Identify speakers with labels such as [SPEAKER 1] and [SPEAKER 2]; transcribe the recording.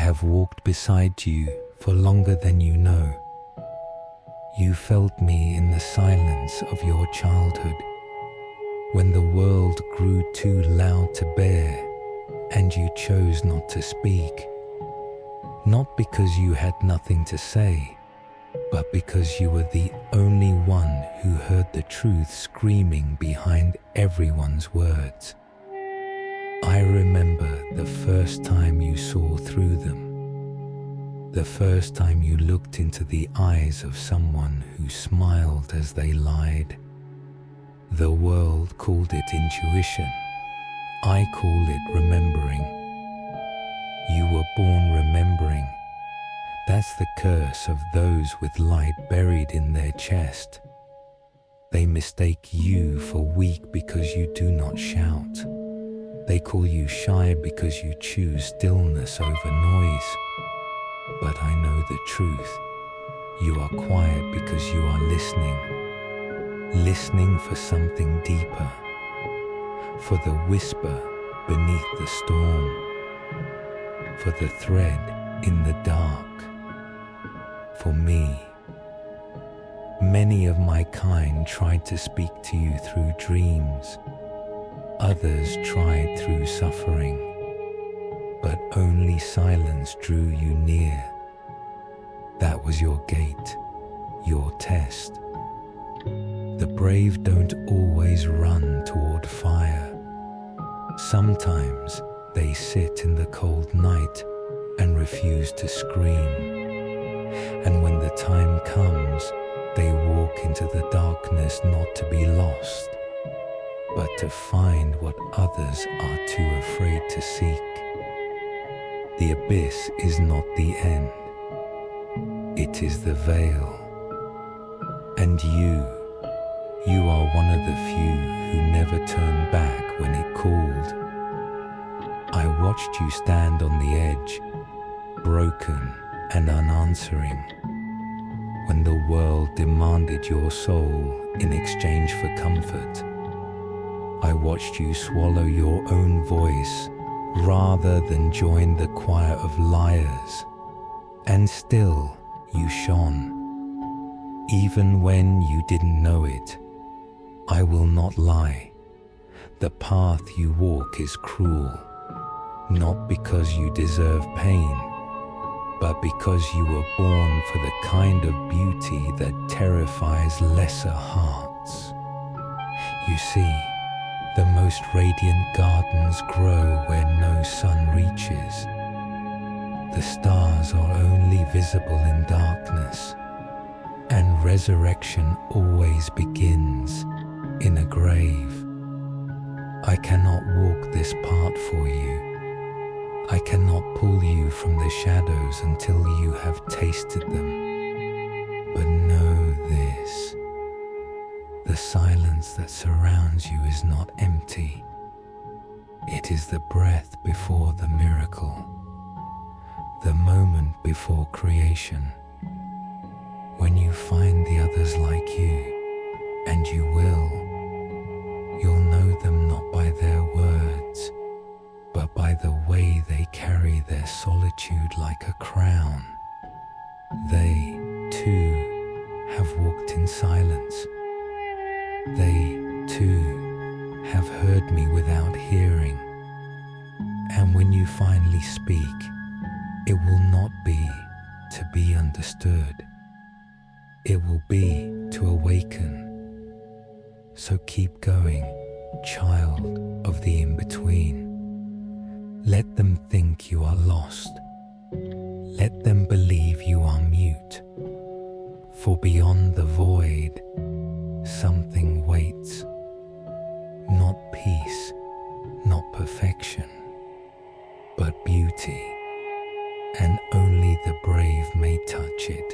[SPEAKER 1] have walked beside you for longer than you know. You felt me in the silence of your childhood, when the world grew too loud to bear and you chose not to speak. Not because you had nothing to say, but because you were the only one who heard the truth screaming behind everyone's words. I remember the first time you saw through them. The first time you looked into the eyes of someone who smiled as they lied. The world called it intuition. I call it remembering. You were born remembering. That's the curse of those with light buried in their chest. They mistake you for weak because you do not shout. They call you shy because you choose stillness over noise. But I know the truth. You are quiet because you are listening. Listening for something deeper. For the whisper beneath the storm. For the thread in the dark. For me. Many of my kind tried to speak to you through dreams. Others tried through suffering. But only silence drew you near. That was your gate, your test. The brave don't always run toward fire. Sometimes they sit in the cold night and refuse to scream. And when the time comes, they walk into the darkness not to be lost, but to find what others are too afraid to seek. The abyss is not the end. It is the veil. And you are one of the few who never turned back when it called. I watched you stand on the edge, broken and unanswering, when the world demanded your soul in exchange for comfort. I watched you swallow your own voice rather than join the choir of liars. And still you shone, even when you didn't know it. I will not lie. The path you walk is cruel, not because you deserve pain, but because you were born for the kind of beauty that terrifies lesser hearts. You see, the most radiant gardens grow where no sun reaches. The stars are only visible in darkness, and resurrection always begins in a grave. I cannot walk this path for you. I cannot pull you from the shadows until you have tasted them. But know this. The silence that surrounds you is not empty. It is the breath before the miracle, the moment before creation. When you find the others like you, and you will, you'll know them not by their words, but by the way they carry their solitude like a crown. They, too, have walked in silence. They, too, have heard me without hearing. And when you finally speak, it will not be to be understood. It will be to awaken. So keep going, child of the in-between. Let them think you are lost. Let them believe you are mute. For beyond the void, something waits. Not peace, not perfection, but beauty. And only the brave may touch it.